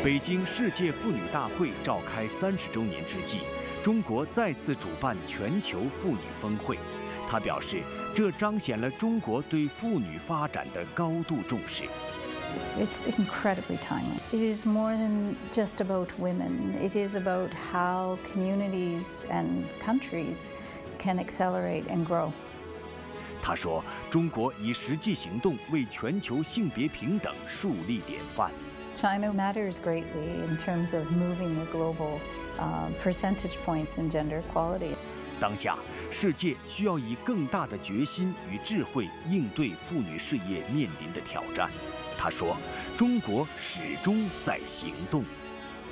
北京世界妇女大会召开30周年之际，中国再次主办全球妇女峰会。他表示，这彰显了中国对妇女发展的高度重视。It's incredibly timely. It is more than just about women. It is about how communities and countries can accelerate and grow. 他说，中国以实际行动为全球性别平等树立典范。China matters greatly in terms of moving the global percentage points in gender equality. 当下，世界需要以更大的决心与智慧应对妇女事业面临的挑战。他说，中国始终在行动。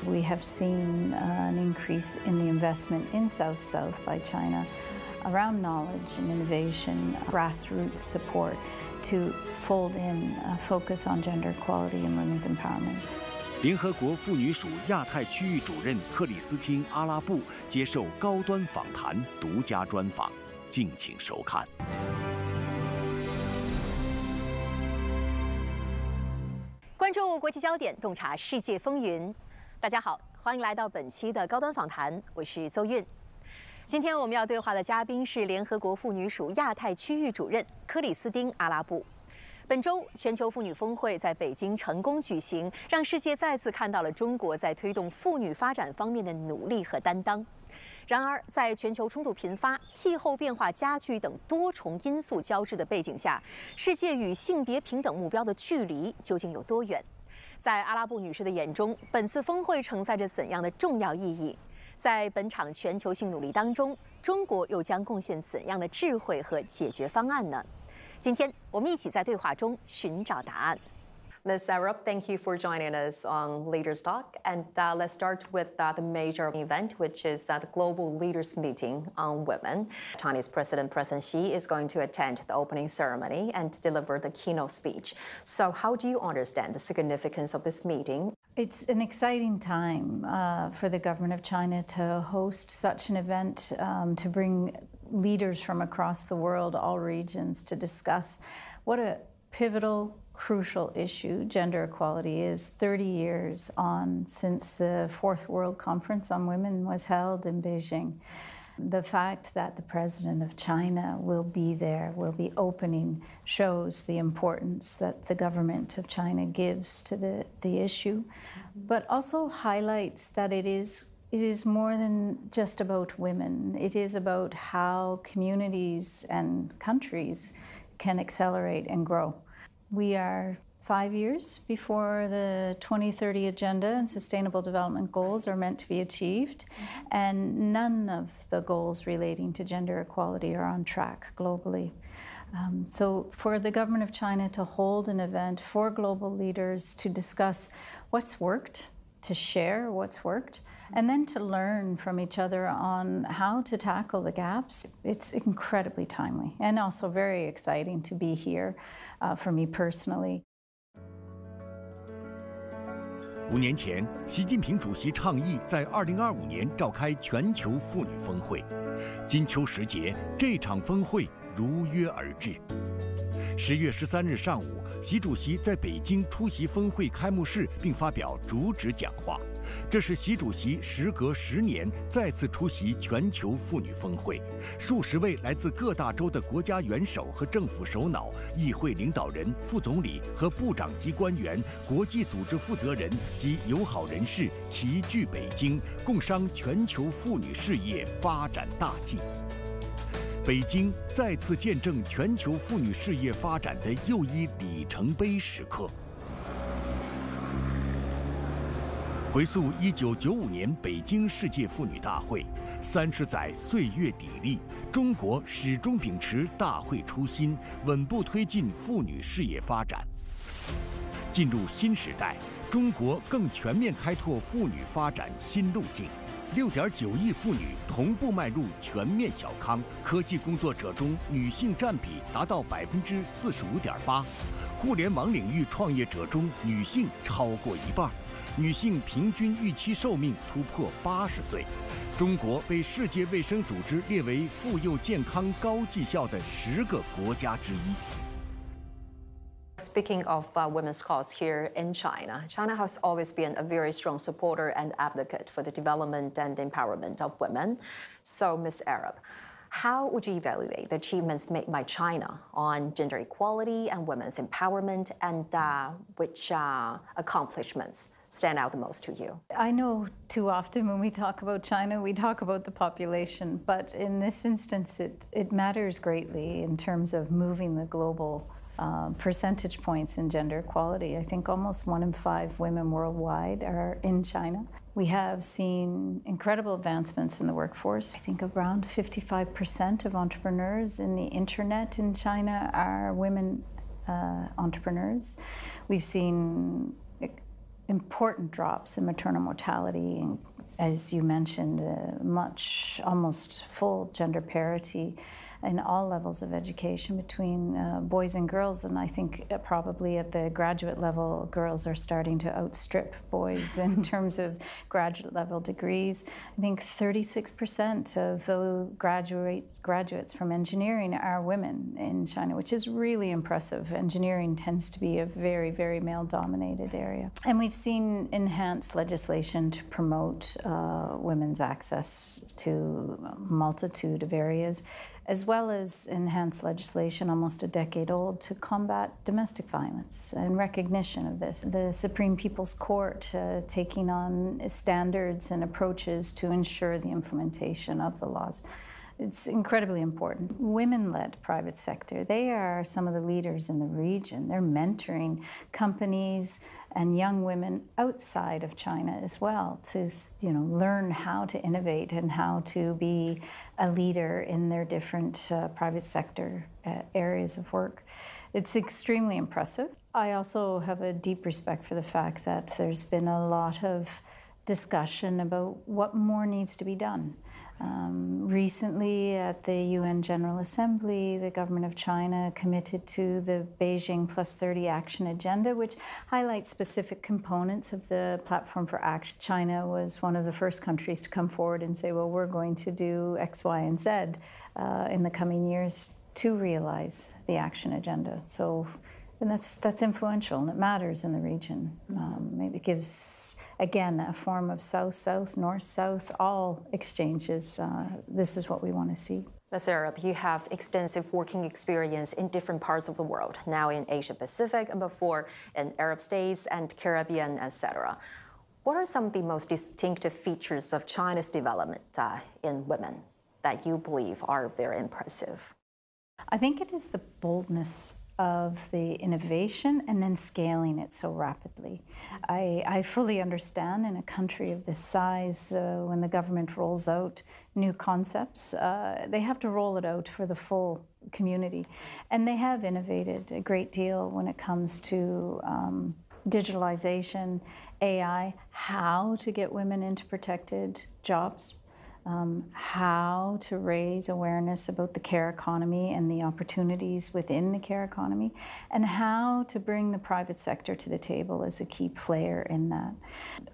We have seen an increase in the investment in South-South by China around knowledge and innovation, grassroots support to fold in a focus on gender equality and women's empowerment. 联合国妇女署亚太区域主任克莉丝汀·阿拉布接受高端访谈独家专访，敬请收看。关注国际焦点，洞察世界风云。大家好，欢迎来到本期的高端访谈，我是邹韵。今天我们要对话的嘉宾是联合国妇女署亚太区域主任克莉丝汀·阿拉布。本周全球妇女峰会在北京成功举行，让世界再次看到了中国在推动妇女发展方面的努力和担当。然而，在全球冲突频发、气候变化加剧等多重因素交织的背景下，世界与性别平等目标的距离究竟有多远？在阿拉布女士的眼中，本次峰会承载着怎样的重要意义？在本场全球性努力当中，中国又将贡献怎样的智慧和解决方案呢？今天我们一起在对话中寻找答案。Ms. Arup, thank you for joining us on Leaders Talk. And let's start with the major event, which is the Global Leaders Meeting on Women. Chinese President Xi is going to attend the opening ceremony and deliver the keynote speech. So how do you understand the significance of this meeting? It's an exciting time for the government of China to host such an event, to bring leaders from across the world, all regions, to discuss what a pivotal, crucial issue gender equality is. 30 years on since the Fourth World Conference on Women was held in Beijing. The fact that the president of China will be there, will be opening, shows the importance that the government of China gives to the issue, but also highlights that it is more than just about women. It is about how communities and countries can accelerate and grow. We are 5 years before the 2030 Agenda and Sustainable Development Goals are meant to be achieved, and none of the goals relating to gender equality are on track globally. So for the government of China to hold an event for global leaders to discuss what's worked, to share what's worked, and then to learn from each other on how to tackle the gaps, it's incredibly timely and also very exciting to be here for me personally. 5年前，习近平主席倡议在2025年召开全球妇女峰会。金秋时节，这场峰会如约而至。10月13日上午，习主席在北京出席峰会开幕式，并发表主旨讲话。这是习主席时隔10年再次出席全球妇女峰会，数十位来自各大洲的国家元首和政府首脑、议会领导人、副总理和部长级官员、国际组织负责人及友好人士齐聚北京，共商全球妇女事业发展大计。北京再次见证全球妇女事业发展的又一里程碑时刻。回溯1995年北京世界妇女大会，30载岁月砥砺，中国始终秉持大会初心，稳步推进妇女事业发展。进入新时代，中国更全面开拓妇女发展新路径。6.9亿妇女同步迈入全面小康，科技工作者中女性占比达到45.8%，互联网领域创业者中女性超过一半，女性平均预期寿命突破80岁。中国被世界卫生组织列为妇幼健康高绩效的10个国家之一。Speaking of women's cause here in China, China has always been a very strong supporter and advocate for the development and empowerment of women. So, Ms. Arab, how would you evaluate the achievements made by China on gender equality and women's empowerment, and which accomplishments stand out the most to you? I know too often when we talk about China, we talk about the population, but in this instance, it matters greatly in terms of moving the global percentage points in gender equality. I think almost 1 in 5 women worldwide are in China. We have seen incredible advancements in the workforce. I think around 55% of entrepreneurs in the internet in China are women entrepreneurs. We've seen important drops in maternal mortality, and as you mentioned, almost full gender parity in all levels of education between boys and girls. And I think probably at the graduate level, girls are starting to outstrip boys in terms of graduate level degrees. I think 36% of those graduates from engineering are women in China, which is really impressive. Engineering tends to be a very, very male-dominated area. And we've seen enhanced legislation to promote women's access to a multitude of areas, as well as enhanced legislation almost a decade old to combat domestic violence and recognition of this. The Supreme People's Court taking on standards and approaches to ensure the implementation of the laws. It's incredibly important. Women-led private sector, they are some of the leaders in the region. They're mentoring companies and young women outside of China as well to learn how to innovate and how to be a leader in their different private sector areas of work. It's extremely impressive. I also have a deep respect for the fact that there's been a lot of discussion about what more needs to be done. Recently at the UN General Assembly, the government of China committed to the Beijing Plus 30 Action Agenda, which highlights specific components of the Platform for Action. China was one of the first countries to come forward and say, well, we're going to do X, Y, and Z in the coming years to realize the action agenda. And that's influential, and it matters in the region. It gives, again, a form of south-south, north-south, all exchanges. This is what we want to see. Ms. Arab, you have extensive working experience in different parts of the world, now in Asia Pacific and before in Arab states and Caribbean, etc. What are some of the most distinctive features of China's development in women that you believe are very impressive? I think it is the boldness of the innovation and then scaling it so rapidly. I fully understand in a country of this size, when the government rolls out new concepts, they have to roll it out for the full community. And they have innovated a great deal when it comes to digitalization, AI, how to get women into protected jobs, how to raise awareness about the care economy and the opportunities within the care economy, and how to bring the private sector to the table as a key player in that.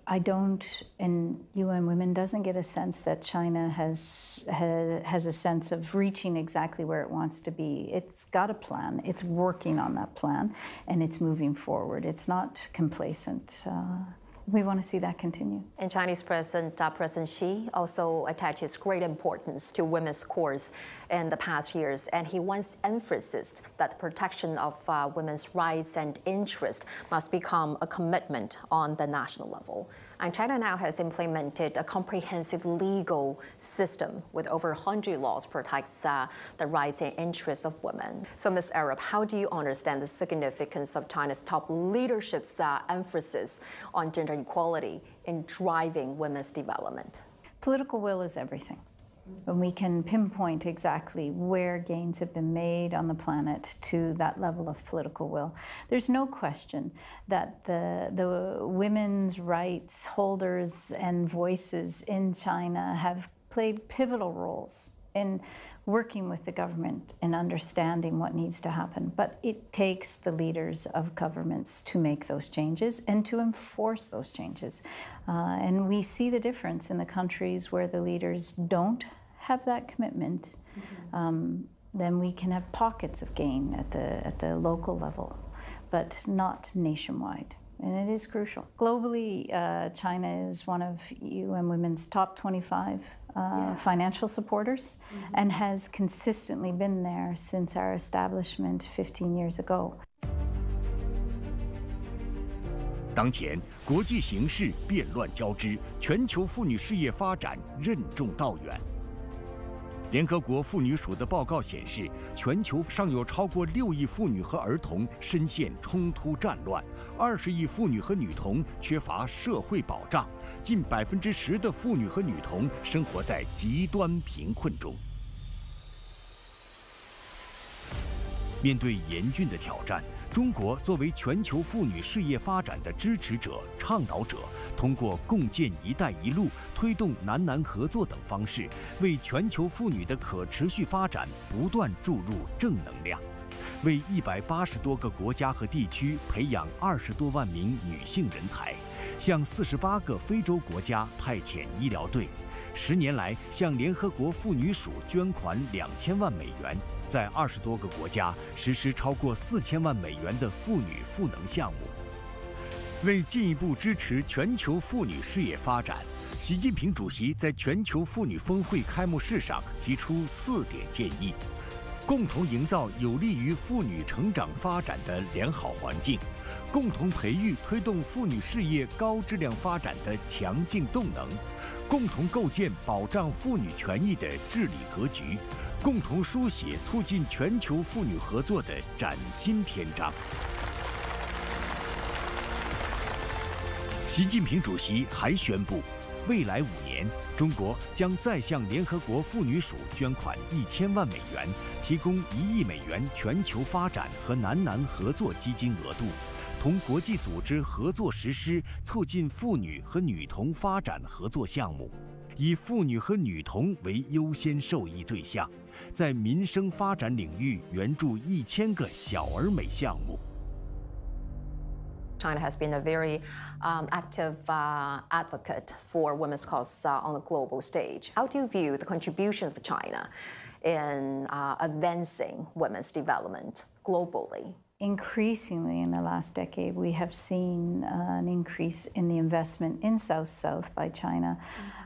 I don't, and UN Women doesn't get a sense that China has a sense of reaching exactly where it wants to be. It's got a plan, it's working on that plan, and it's moving forward. It's not complacent. We want to see that continue. And Chinese President Xi also attaches great importance to women's cause in the past years, and he once emphasized that the protection of women's rights and interests must become a commitment on the national level. And China now has implemented a comprehensive legal system with over 100 laws protects the rights and interests of women. So, Ms. Arab, how do you understand the significance of China's top leadership's emphasis on gender equality in driving women's development? Political will is everything. When we can pinpoint exactly where gains have been made on the planet to that level of political will, there's no question that the women's rights holders and voices in China have played pivotal roles in working with the government and understanding what needs to happen. But it takes the leaders of governments to make those changes and to enforce those changes. And we see the difference in the countries where the leaders don't have that commitment. Then we can have pockets of gain at the local level. but not nationwide. And it is crucial. Globally, China is one of UN Women's top 25 financial supporters and has consistently been there since our establishment 15 years ago. 当前国际形势变乱交织，全球妇女事业发展任重道远。联合国妇女署的报告显示，全球尚有超过6亿妇女和儿童深陷冲突战乱，20亿妇女和女童缺乏社会保障，近10%的妇女和女童生活在极端贫困中。面对严峻的挑战，中国作为全球妇女事业发展的支持者、倡导者，通过共建“一带一路”、推动南南合作等方式，为全球妇女的可持续发展不断注入正能量，为180多个国家和地区培养20多万名女性人才，向48个非洲国家派遣医疗队，10年来向联合国妇女署捐款2000万美元。在20多个国家实施超过4000万美元的妇女赋能项目。为进一步支持全球妇女事业发展，习近平主席在全球妇女峰会开幕式上提出4点建议：共同营造有利于妇女成长发展的良好环境，共同培育推动妇女事业高质量发展的强劲动能，共同构建保障妇女权益的治理格局，共同书写促进全球妇女合作的崭新篇章。习近平主席还宣布，未来5年，中国将再向联合国妇女署捐款1000万美元，提供1亿美元全球发展和南南合作基金额度，同国际组织合作实施促进妇女和女童发展合作项目，以妇女和女童为优先受益对象，在民生发展领域援助1000个小而美项目。China has been a very active advocate for women's cause on the global stage. How do you view the contribution of China in advancing women's development globally? Increasingly in the last decade, we have seen an increase in the investment in South-South by China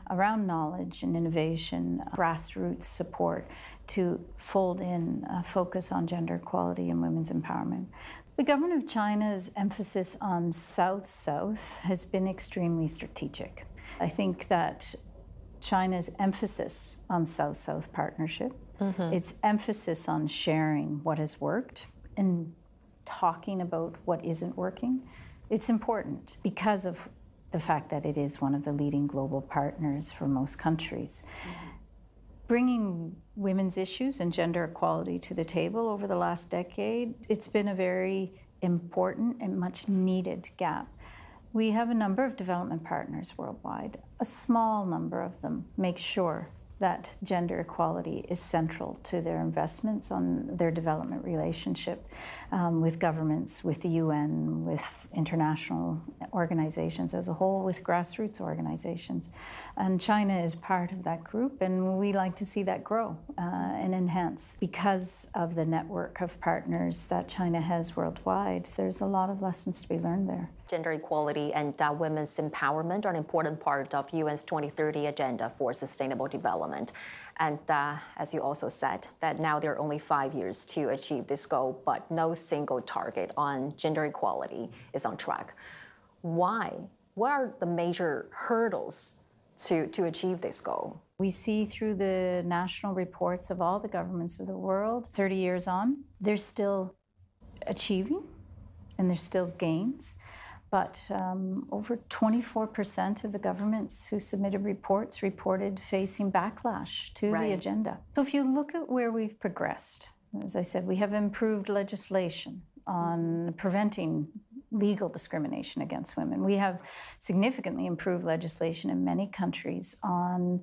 around knowledge and innovation, grassroots support to fold in a focus on gender equality and women's empowerment. The government of China's emphasis on South-South has been extremely strategic. I think that China's emphasis on South-South partnership, its emphasis on sharing what has worked and talking about what isn't working, it's important because of the fact that it is one of the leading global partners for most countries. Bringing women's issues and gender equality to the table over the last decade, it's been a very important and much needed gap. We have a number of development partners worldwide. A small number of them make sure that gender equality is central to their investments on their development relationship with governments, with the UN, with international organizations as a whole, with grassroots organizations. And China is part of that group, and we like to see that grow and enhance. Because of the network of partners that China has worldwide, there's a lot of lessons to be learned there. Gender equality and women's empowerment are an important part of UN's 2030 Agenda for Sustainable Development. And as you also said, that now there are only 5 years to achieve this goal, but no single target on gender equality is on track. Why? What are the major hurdles to achieve this goal? We see through the national reports of all the governments of the world, 30 years on, they're still achieving and there's still gains. But over 24% of the governments who submitted reports reported facing backlash to the agenda. So if you look at where we've progressed, as I said, we have improved legislation on preventing legal discrimination against women. We have significantly improved legislation in many countries on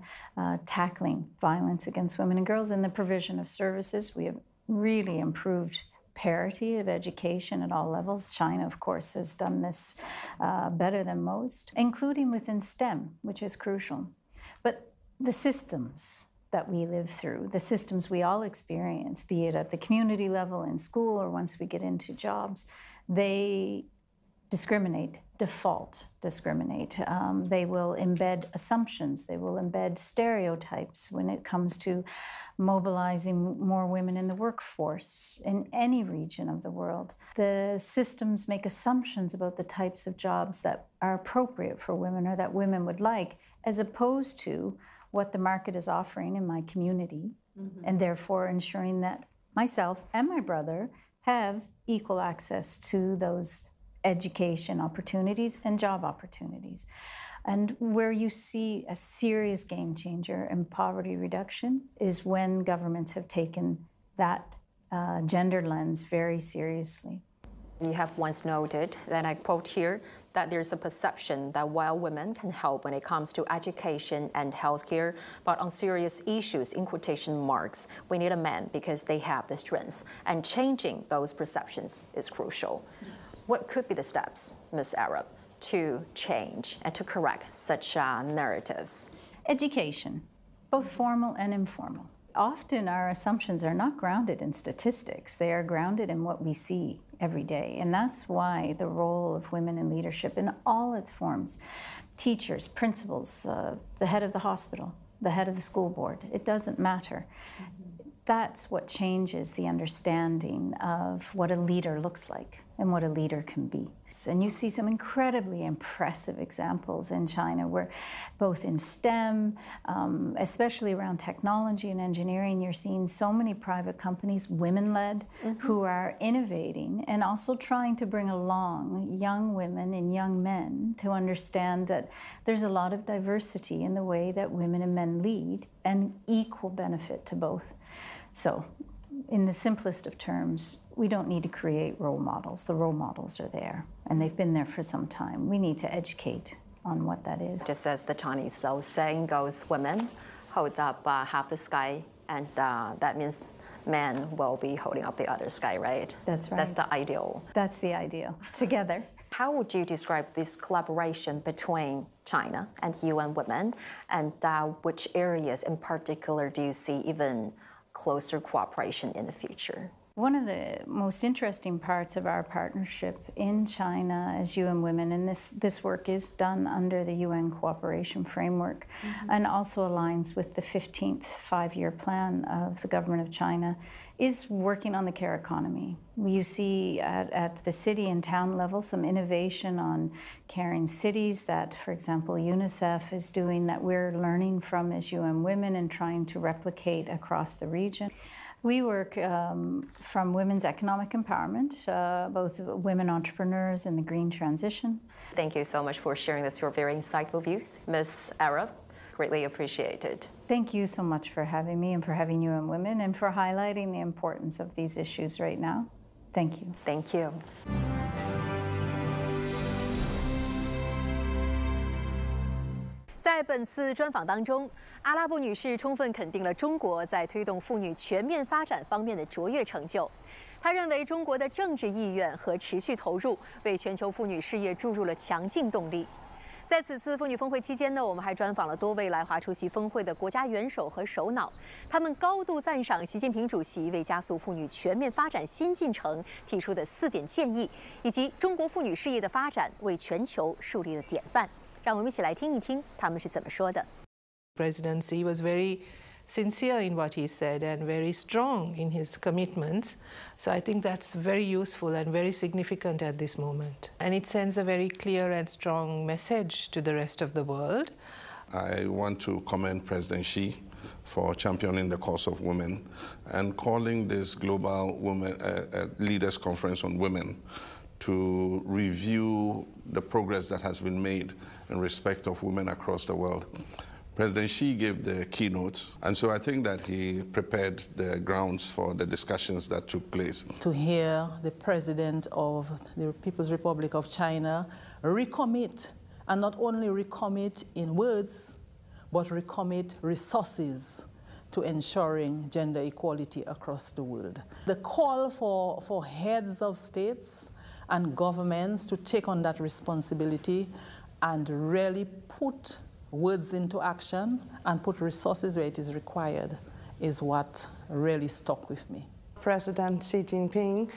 tackling violence against women and girls and the provision of services. We have really improved parity of education at all levels. China, of course, has done this better than most, including within STEM, which is crucial. But the systems that we live through, the systems we all experience, be it at the community level, in school, or once we get into jobs, they discriminate, default discriminate. They will embed assumptions. They will embed stereotypes when it comes to mobilizing more women in the workforce in any region of the world. The systems make assumptions about the types of jobs that are appropriate for women or that women would like, as opposed to what the market is offering in my community, and therefore ensuring that myself and my brother have equal access to those education opportunities and job opportunities. And where you see a serious game changer in poverty reduction is when governments have taken that gender lens very seriously. You have once noted, and I quote here, that there's a perception that while women can help when it comes to education and healthcare, but on serious issues, in quotation marks, we need a man because they have the strength. And changing those perceptions is crucial. Yes. What could be the steps, Ms. Arab, to change and to correct such narratives? Education, both formal and informal. Often our assumptions are not grounded in statistics. They are grounded in what we see every day. And that's why the role of women in leadership in all its forms, teachers, principals, the head of the hospital, the head of the school board, it doesn't matter. That's what changes the understanding of what a leader looks like and what a leader can be. And you see some incredibly impressive examples in China where both in STEM, especially around technology and engineering, you're seeing so many private companies, women-led, who are innovating and also trying to bring along young women and young men to understand that there's a lot of diversity in the way that women and men lead and equal benefit to both. So, in the simplest of terms, we don't need to create role models. The role models are there, and they've been there for some time. We need to educate on what that is. Just as the Chinese old saying goes, women hold up half the sky, and that means men will be holding up the other sky, right? That's right. That's the ideal. That's the ideal, together. How would you describe this collaboration between China and UN Women, and which areas in particular do you see even closer cooperation in the future? One of the most interesting parts of our partnership in China as UN Women, and this work is done under the UN cooperation framework and also aligns with the 15th five-year plan of the government of China, is working on the care economy. You see at the city and town level some innovation on caring cities that, for example, UNICEF is doing, that we're learning from as UN Women and trying to replicate across the region. We work from women's economic empowerment, both women entrepreneurs and the green transition. Thank you so much for sharing this, your very insightful views. Ms. Arab, greatly appreciated. Thank you so much for having me and for having UN Women and for highlighting the importance of these issues right now. Thank you. Thank you. 在本次专访当中，阿拉布女士充分肯定了中国在推动妇女全面发展方面的卓越成就。她认为中国的政治意愿和持续投入为全球妇女事业注入了强劲动力。在此次妇女峰会期间呢，我们还专访了多位来华出席峰会的国家元首和首脑，他们高度赞赏习近平主席为加速妇女全面发展新进程提出的4点建议，以及中国妇女事业的发展为全球树立了典范。让我们一起来听一听他们是怎么说的。Presidency was very sincere in what he said and very strong in his commitments. So I think that's very useful and very significant at this moment. And it sends a very clear and strong message to the rest of the world. I want to commend President Xi for championing the cause of women and calling this global leaders conference on women to review the progress that has been made in respect of women across the world. President Xi gave the keynote, and so I think that he prepared the grounds for the discussions that took place. To hear the President of the People's Republic of China recommit, and not only recommit in words, but recommit resources to ensuring gender equality across the world. The call for heads of states and governments to take on that responsibility and really put words into action and put resources where it is required is what really stuck with me. President Xi Jinping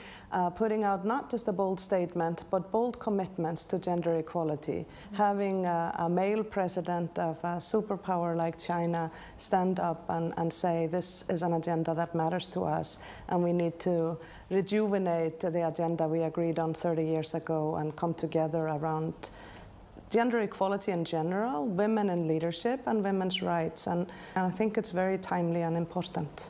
putting out not just a bold statement, but bold commitments to gender equality. Having a male president of a superpower like China stand up and say this is an agenda that matters to us, and we need to rejuvenate the agenda we agreed on 30 years ago and come together around gender equality in general, women in leadership, and women's rights. And I think it's very timely and important.